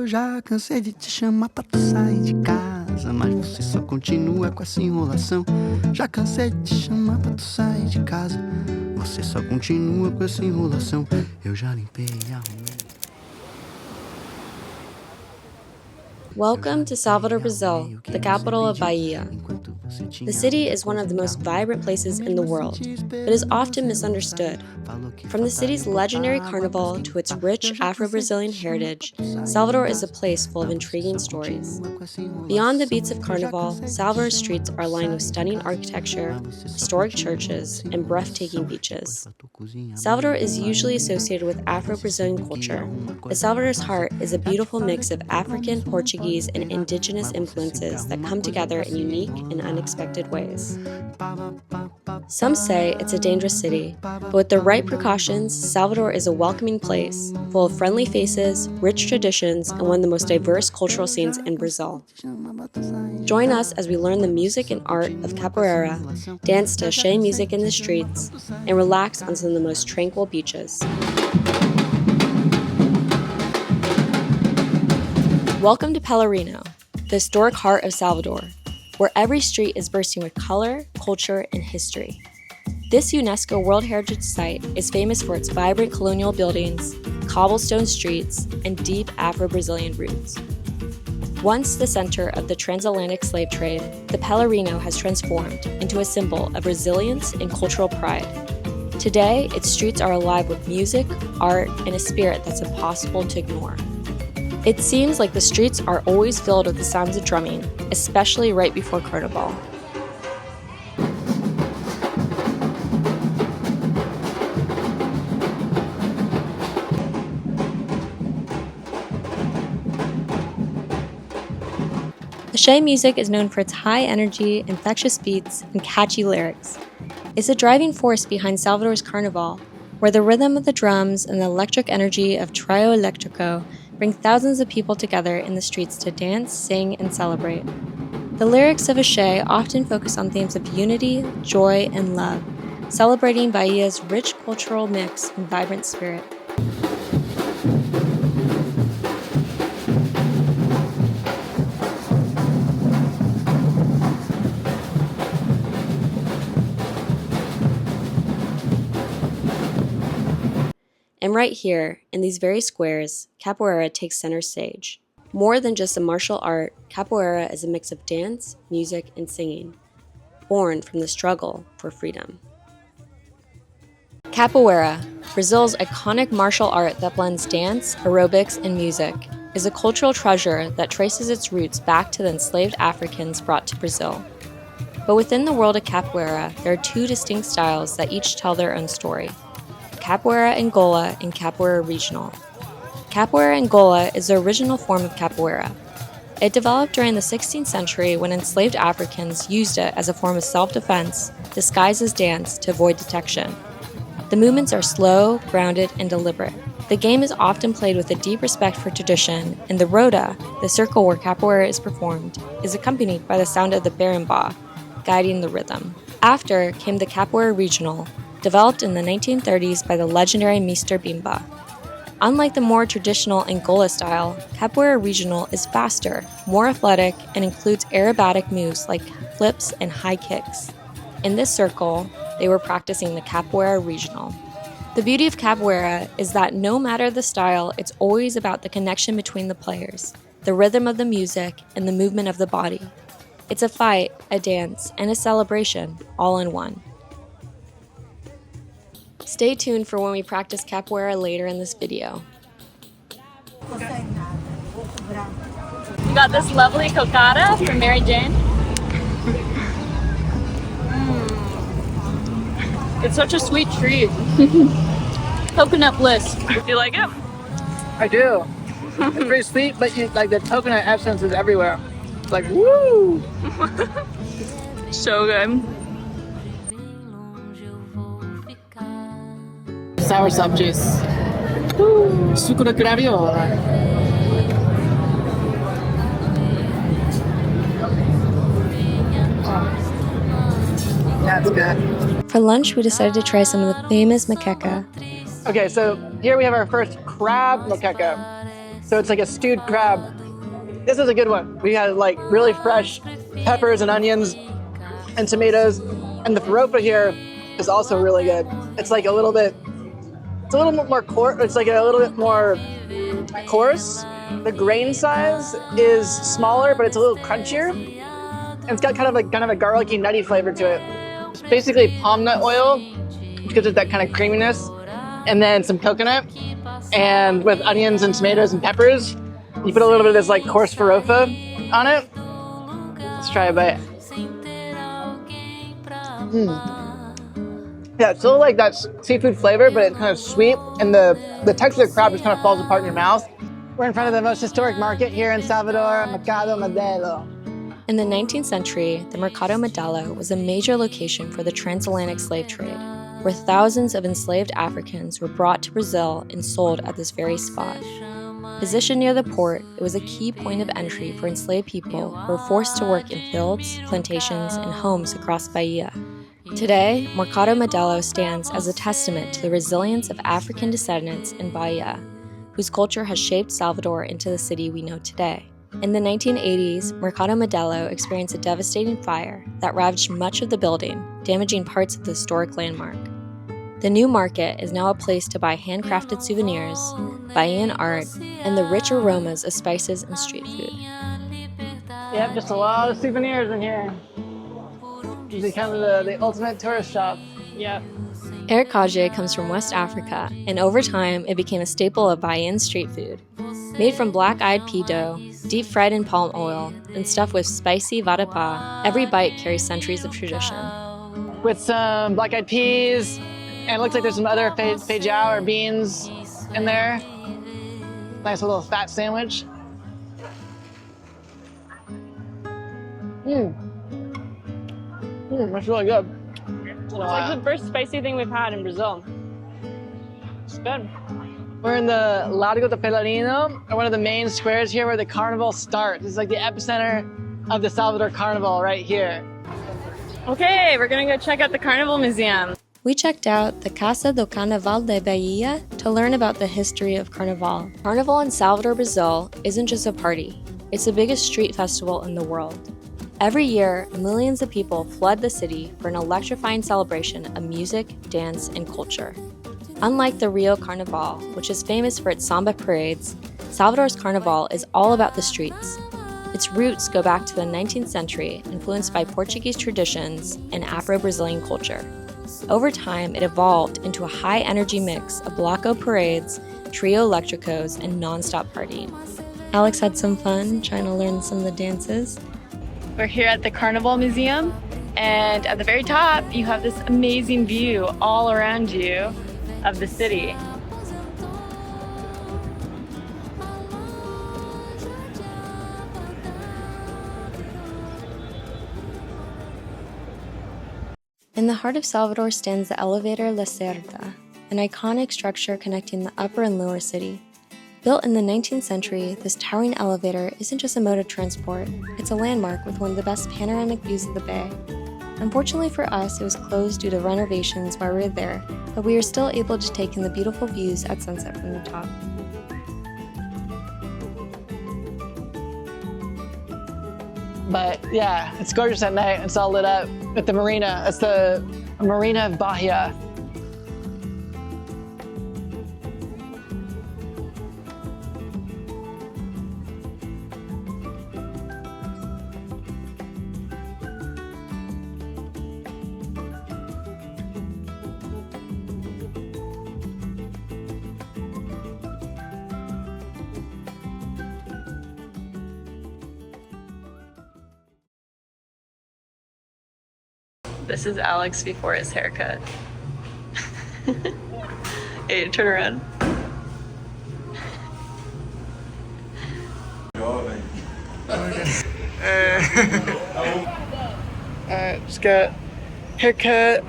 já cansei de te chamar pra tu sair de casa, mas você só continua com essa enrolação. Já cansei de te chamar pra tu sair de casa, você só continua com essa enrolação. Eu já limpei e arrumei. Welcome to Salvador, Brazil, the capital of Bahia. The city is one of the most vibrant places in the world, but is often misunderstood. From the city's legendary carnival to its rich Afro-Brazilian heritage, Salvador is a place full of intriguing stories. Beyond the beats of Carnival, Salvador's streets are lined with stunning architecture, historic churches, and breathtaking beaches. Salvador is usually associated with Afro-Brazilian culture, but Salvador's heart is a beautiful mix of African, Portuguese, and indigenous influences that come together in unique and unexpected ways. Some say it's a dangerous city, but with the right precautions, Salvador is a welcoming place, full of friendly faces, rich traditions, and one of the most diverse cultural scenes in Brazil. Join us as we learn the music and art of capoeira, dance to Açaí music in the streets, and relax on some of the most tranquil beaches. Welcome to Pelourinho, the historic heart of Salvador, where every street is bursting with color, culture, and history. This UNESCO World Heritage Site is famous for its vibrant colonial buildings, cobblestone streets, and deep Afro-Brazilian roots. Once the center of the transatlantic slave trade, the Pelourinho has transformed into a symbol of resilience and cultural pride. Today, its streets are alive with music, art, and a spirit that's impossible to ignore. It seems like the streets are always filled with the sounds of drumming, especially right before Carnival. Açaí music is known for its high energy, infectious beats, and catchy lyrics. It's a driving force behind Salvador's Carnival, where the rhythm of the drums and the electric energy of trio electrico bring thousands of people together in the streets to dance, sing, and celebrate. The lyrics of Açaí often focus on themes of unity, joy, and love, celebrating Bahia's rich cultural mix and vibrant spirit. And right here, in these very squares, capoeira takes center stage. More than just a martial art, capoeira is a mix of dance, music, and singing, born from the struggle for freedom. Capoeira, Brazil's iconic martial art that blends dance, aerobics, and music, is a cultural treasure that traces its roots back to the enslaved Africans brought to Brazil. But within the world of capoeira, there are two distinct styles that each tell their own story: Capoeira Angola and Capoeira Regional. Capoeira Angola is the original form of capoeira. It developed during the 16th century when enslaved Africans used it as a form of self-defense, disguised as dance to avoid detection. The movements are slow, grounded, and deliberate. The game is often played with a deep respect for tradition, and the roda, the circle where capoeira is performed, is accompanied by the sound of the berimbau, guiding the rhythm. After came the Capoeira Regional, developed in the 1930s by the legendary Mr. Bimba. Unlike the more traditional Angola style, Capoeira Regional is faster, more athletic, and includes aerobatic moves like flips and high kicks. In this circle, they were practicing the Capoeira Regional. The beauty of capoeira is that no matter the style, it's always about the connection between the players, the rhythm of the music, and the movement of the body. It's a fight, a dance, and a celebration, all in one. Stay tuned for when we practice capoeira later in this video. We got this lovely cocada from Mary Jane. It's such a sweet treat. Coconut bliss. Do you like it? I do. It's pretty sweet, but like the coconut essence is everywhere. It's like, woo! So good. Sour sop juice. Suco de graviola. That's good. For lunch, we decided to try some of the famous moqueca. Okay, so here we have our first crab moqueca. So it's like a stewed crab. This is a good one. We had like really fresh peppers and onions and tomatoes. And the farofa here is also really good. It's like a little bit more coarse. It's like a little bit more coarse. The grain size is smaller, but it's a little crunchier. And it's got kind of a garlicky, nutty flavor to it. It's basically palm nut oil, which gives it that kind of creaminess, and then some coconut, and with onions and tomatoes and peppers. You put a little bit of this like coarse farofa on it. Let's try a bite. Yeah, it's still like that seafood flavor, but it's kind of sweet, and the texture of the crab just kind of falls apart in your mouth. We're in front of the most historic market here in Salvador, Mercado Modelo. In the 19th century, the Mercado Modelo was a major location for the transatlantic slave trade, where thousands of enslaved Africans were brought to Brazil and sold at this very spot. Positioned near the port, it was a key point of entry for enslaved people who were forced to work in fields, plantations, and homes across Bahia. Today, Mercado Modelo stands as a testament to the resilience of African descendants in Bahia, whose culture has shaped Salvador into the city we know today. In the 1980s, Mercado Modelo experienced a devastating fire that ravaged much of the building, damaging parts of the historic landmark. The new market is now a place to buy handcrafted souvenirs, Bahian art, and the rich aromas of spices and street food. Yep, just a lot of souvenirs in here. This is kind of the ultimate tourist shop. Yeah. Aracajé comes from West Africa, and over time it became a staple of Bahian street food. Made from black-eyed pea dough, deep-fried in palm oil, and stuffed with spicy vatapá, every bite carries centuries of tradition. With some black-eyed peas, and it looks like there's some other feijão or beans in there. Nice little fat sandwich. That's really good. It's like the first spicy thing we've had in Brazil. It's good. We're in the Largo de Pelourinho, one of the main squares here where the carnival starts. It's like the epicenter of the Salvador Carnival right here. Okay, we're gonna go check out the Carnival Museum. We checked out the Casa do Carnaval de Bahia to learn about the history of Carnival. Carnival in Salvador, Brazil isn't just a party. It's the biggest street festival in the world. Every year, millions of people flood the city for an electrifying celebration of music, dance, and culture. Unlike the Rio Carnival, which is famous for its samba parades, Salvador's Carnival is all about the streets. Its roots go back to the 19th century, influenced by Portuguese traditions and Afro-Brazilian culture. Over time, it evolved into a high-energy mix of bloco parades, trio electricos, and non-stop partying. Alex had some fun trying to learn some of the dances. We're here at the Carnival Museum, and at the very top, you have this amazing view all around you of the city. In the heart of Salvador stands the Elevador Lacerda, an iconic structure connecting the upper and lower city. Built in the 19th century, this towering elevator isn't just a mode of transport, it's a landmark with one of the best panoramic views of the bay. Unfortunately for us, it was closed due to renovations while we were there, but we were still able to take in the beautiful views at sunset from the top. But yeah, it's gorgeous at night. It's all lit up at the marina. It's the Marina of Bahia. This is Alex before his haircut. Hey, turn around. Just got haircut.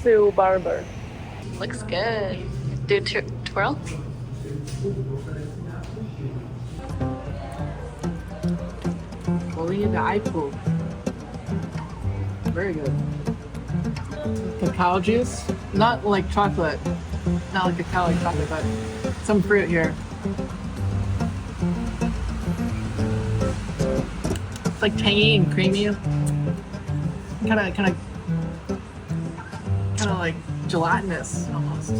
Sue Barber. Looks good. Do twirl. Bolinha de aipo. Very good. Cacao juice, not like chocolate, not like cacao like chocolate, but some fruit here. It's like tangy and creamy. Kind of like gelatinous almost.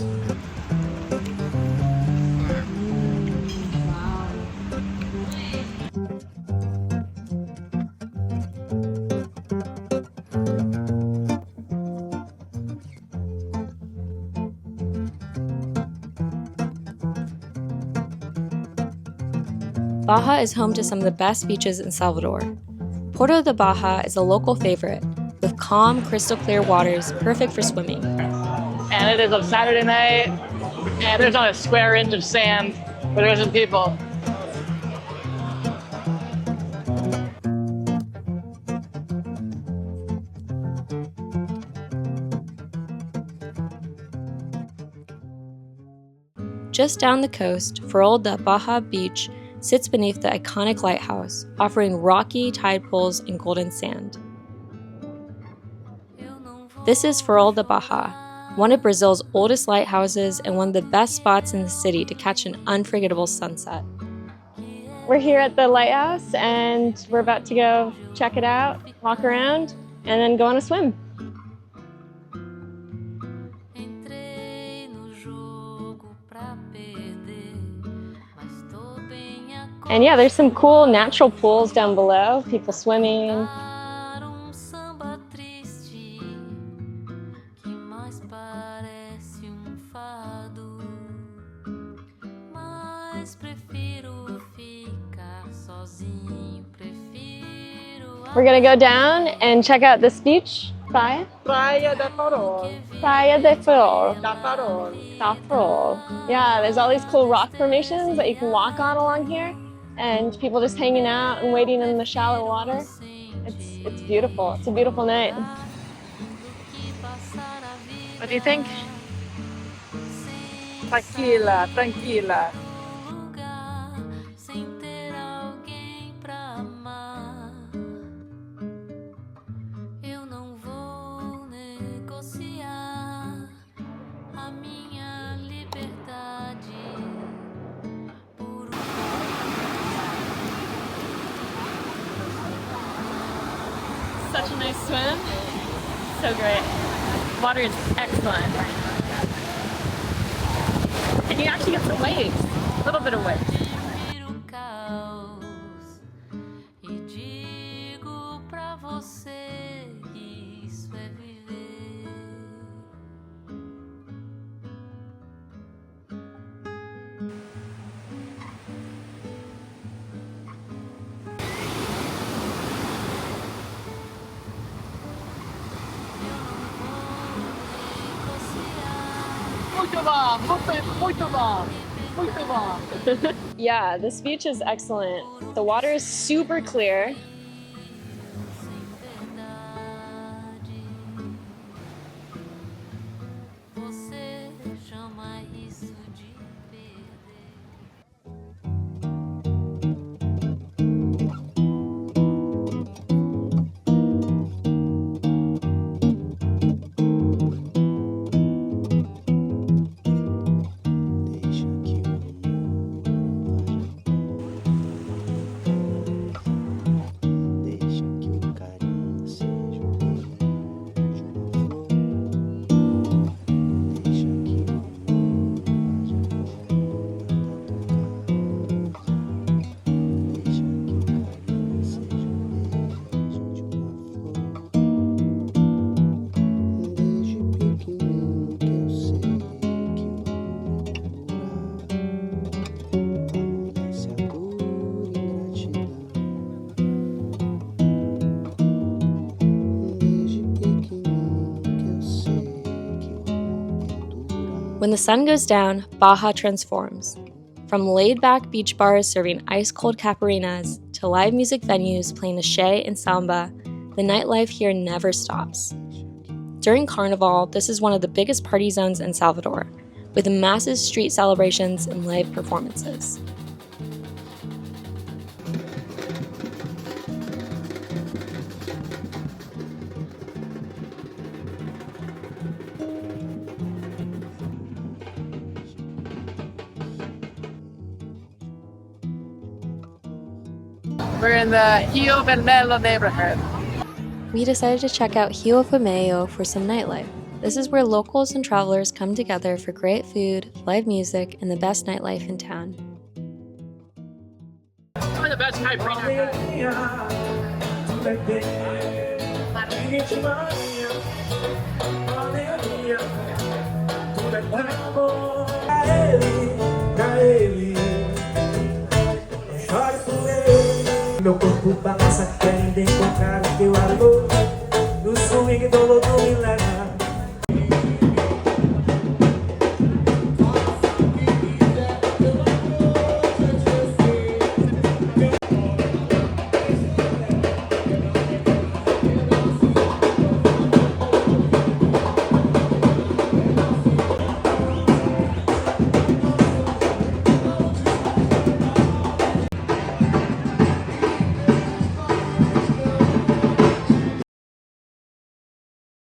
Baja is home to some of the best beaches in Salvador. Porto de Baja is a local favorite, with calm, crystal clear waters perfect for swimming. And it is a Saturday night, and there's not a square inch of sand, but there's some people. Just down the coast, Farol de Baja Beach sits beneath the iconic lighthouse, offering rocky tide pools and golden sand. This is Farol de Baja, one of Brazil's oldest lighthouses and one of the best spots in the city to catch an unforgettable sunset. We're here at the lighthouse and we're about to go check it out, walk around, and then go on a swim. And yeah, there's some cool natural pools down below, people swimming. We're gonna go down and check out this beach. Praia? Praia da Farol. Praia de Farol. Da Farol. Da Farol. Yeah, there's all these cool rock formations that you can walk on along here, and people just hanging out and waiting in the shallow water. It's beautiful. It's a beautiful night. What do you think? Tranquila, tranquila. Such a nice swim. So great. Water is excellent. And you actually get some waves. A little bit of waves. Yeah, this beach is excellent. The water is super clear. When the sun goes down, Baja transforms. From laid-back beach bars serving ice-cold caipirinhas to live music venues playing Axé and samba, the nightlife here never stops. During Carnival, this is one of the biggest party zones in Salvador, with massive street celebrations and live performances. We're in the Rio Vermelho neighborhood. We decided to check out Rio Vermelho for some nightlife. This is where locals and travelers come together for great food, live music, and the best nightlife in town. We're the best caipirinha. Meu corpo balança querendo encontrar o teu amor. No swing do lodo me leva.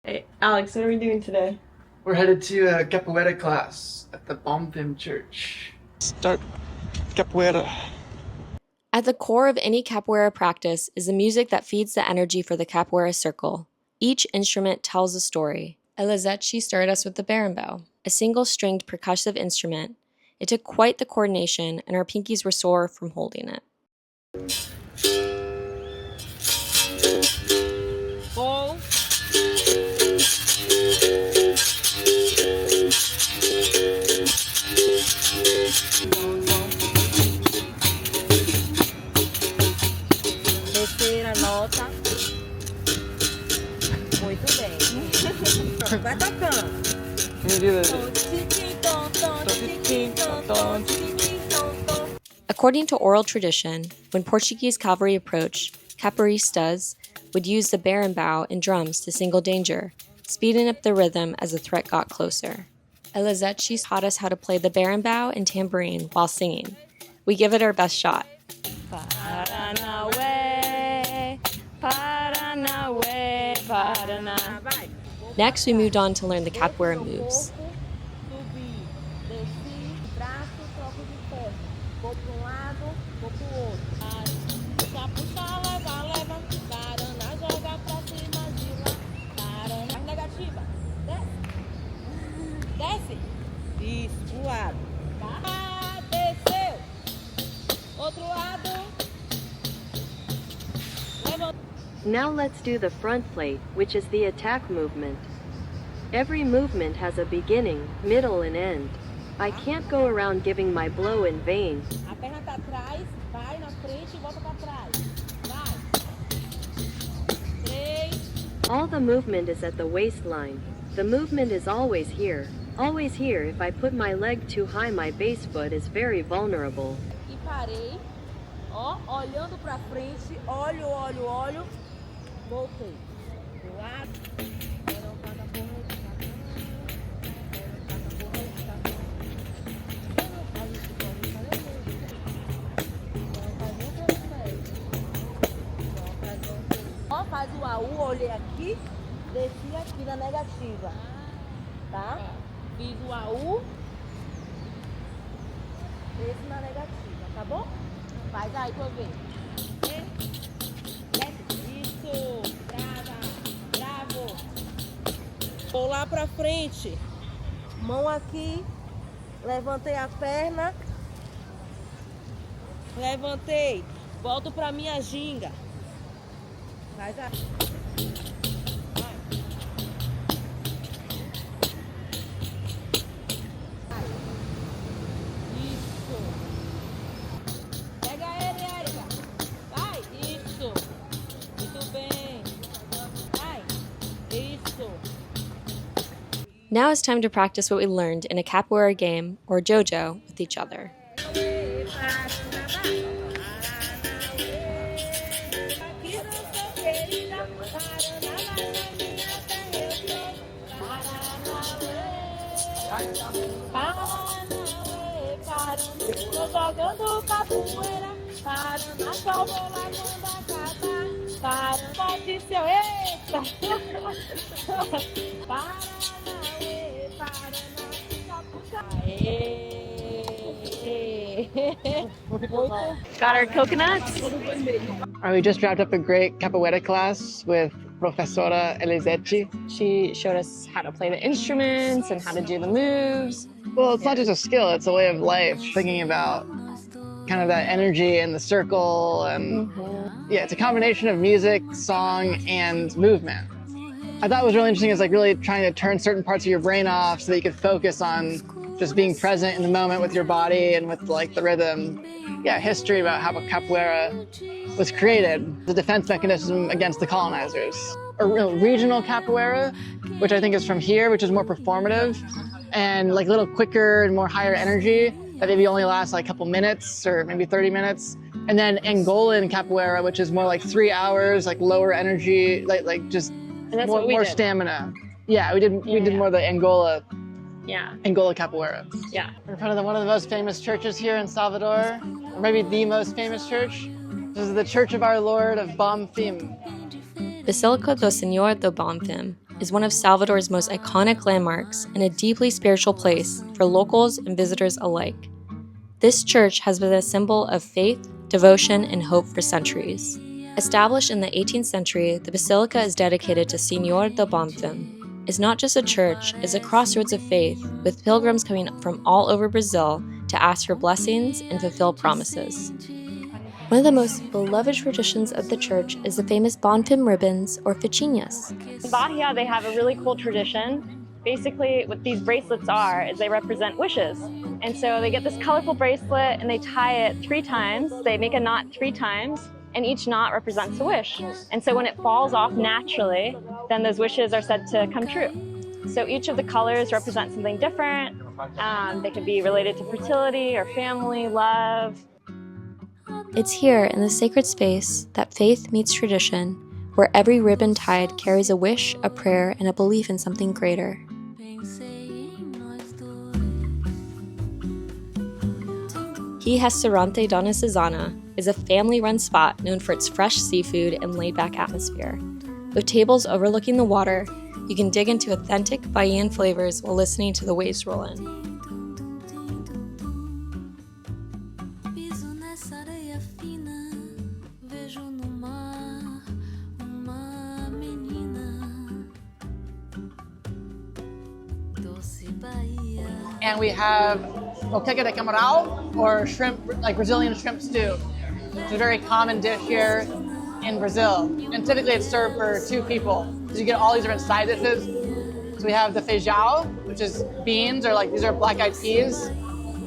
Hey, Alex, what are we doing today? We're headed to a Capoeira class at the Bonfim church. Start Capoeira. At the core of any capoeira practice is the music that feeds the energy for the capoeira circle. Each instrument tells a story. Elizete started us with the berimbau, a single-stringed percussive instrument. It took quite the coordination, and our pinkies were sore from holding it. Bowl. Terceira nota. Muito bem. Vai tocando. According to oral tradition, when Portuguese cavalry approached, capoeiristas would use the berimbau and drums to signal danger, speeding up the rhythm as the threat got closer. Elizete taught us how to play the berimbau and tambourine while singing. We give it our best shot. Paranauê, Paranauê, Paraná. Next, we moved on to learn the capoeira moves. Subir, desci, braço, troco de pé. Vou para um lado, vou para o outro. Puxa, puxa, leva, leva. Paraná, joga pra cima de lá. Paraná, mais negativa. Desce. Desce. Isso, pro lado. Tá? Desceu. Outro lado. Levanta. Now let's do the front plate, which is the attack movement. Every movement has a beginning, middle and end. I can't go around giving my blow in vain. A perna tá atrás, vai na frente e volta pra trás. Vai. 3. All the movement is at the waistline. The movement is always here. Always here. If I put my leg too high, my base foot is very vulnerable. E parei, ó, olhando pra frente, olho, olho, olho, voltei. Do lado. Ó, faz o AU, olhei aqui, desci aqui na negativa. Tá? Fiz o AU. Esse na negativa, tá bom? Faz aí pra eu ver. Isso, brava, bravo. Vou lá pra frente. Mão aqui. Levantei a perna. Levantei. Volto pra minha ginga. Faz aí. Now it's time to practice what we learned in a capoeira game, or jojo, with each other. Tô jogando capoeira, Paraná, só vou lá quando acabar. Paraná, pode ser, eita! Paraná, Paraná, puxa, puxa. Aê! Got our coconuts. We just wrapped up a great capoeira class with Professora Elizete. She showed us how to play the instruments and how to do the moves. Well, it's not just a skill, it's a way of life, thinking about kind of that energy and the circle. And yeah, it's a combination of music, song, and movement. I thought what was really interesting is like really trying to turn certain parts of your brain off so that you could focus on just being present in the moment with your body and with like the rhythm. Yeah, history about how capoeira was created, the defense mechanism against the colonizers. A real regional capoeira, which I think is from here, which is more performative and like a little quicker and more higher energy that maybe only lasts like a couple minutes or maybe 30 minutes. And then Angolan capoeira, which is more like 3 hours, like lower energy, like just more stamina. Yeah, we did more of the Angola capoeira. Yeah. We're in front of one of the most famous churches here in Salvador, or maybe the most famous church. This is the Church of Our Lord of Bonfim. Basílica do Senhor do Bonfim is one of Salvador's most iconic landmarks and a deeply spiritual place for locals and visitors alike. This church has been a symbol of faith, devotion, and hope for centuries. Established in the 18th century, the basilica is dedicated to Senhor do Bonfim. It's not just a church, it's a crossroads of faith, with pilgrims coming from all over Brazil to ask for blessings and fulfill promises. One of the most beloved traditions of the church is the famous Bonfim ribbons, or fichinhas. In Bahia, they have a really cool tradition. Basically, what these bracelets are is they represent wishes. And so they get this colorful bracelet and they tie it 3 times. They make a knot 3 times. And each knot represents a wish. And so when it falls off naturally, then those wishes are said to come true. So each of the colors represent something different. They could be related to fertility or family, love. It's here in the sacred space that faith meets tradition, where every ribbon tied carries a wish, a prayer, and a belief in something greater. Restaurante Dona Suzana is a family-run spot known for its fresh seafood and laid-back atmosphere. With tables overlooking the water, you can dig into authentic Bahian flavors while listening to the waves roll in. And we have Moqueca de camarão, or shrimp, like Brazilian shrimp stew. It's a very common dish here in Brazil. And typically it's served for 2 people. So you get all these different side dishes. So we have the feijão, which is beans, or like these are black-eyed peas,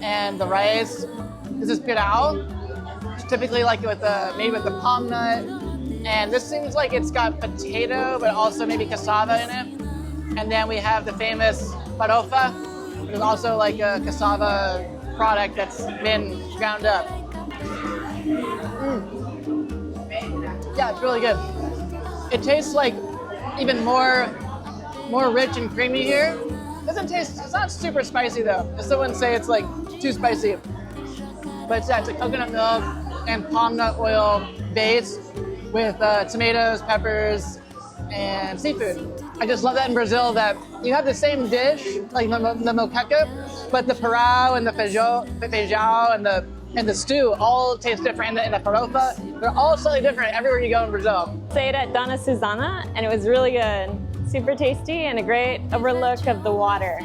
and the rice. This is pirão, which is typically like made with the palm nut. And this seems like it's got potato, but also maybe cassava in it. And then we have the famous farofa, which is also like a cassava product that's been ground up. Yeah, it's really good. It tastes like even more rich and creamy here. It's not super spicy though. Some wouldn't say it's like too spicy. But yeah, it's a coconut milk and palm nut oil base with tomatoes, peppers, and seafood. I just love that in Brazil that you have the same dish, like the moqueca, but the pirão and the feijão and the stew all taste different. And the farofa, they're all slightly different everywhere you go in Brazil. Stayed at Dona Suzana, and it was really good. Super tasty and a great overlook of the water.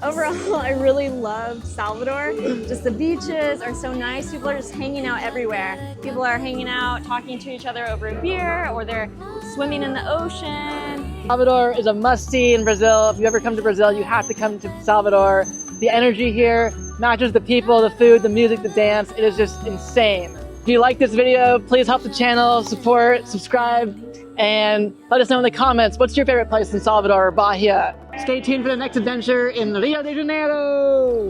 Overall, I really loved Salvador. Just the beaches are so nice. People are just hanging out everywhere. People are hanging out, talking to each other over a beer, or they're swimming in the ocean. Salvador is a must-see in Brazil. If you ever come to Brazil, you have to come to Salvador. The energy here, not just the people, the food, the music, the dance, it is just insane. If you like this video, please help the channel, support, subscribe, And let us know in the comments, what's your favorite place in Salvador or Bahia? Stay tuned for the next adventure in Rio de Janeiro.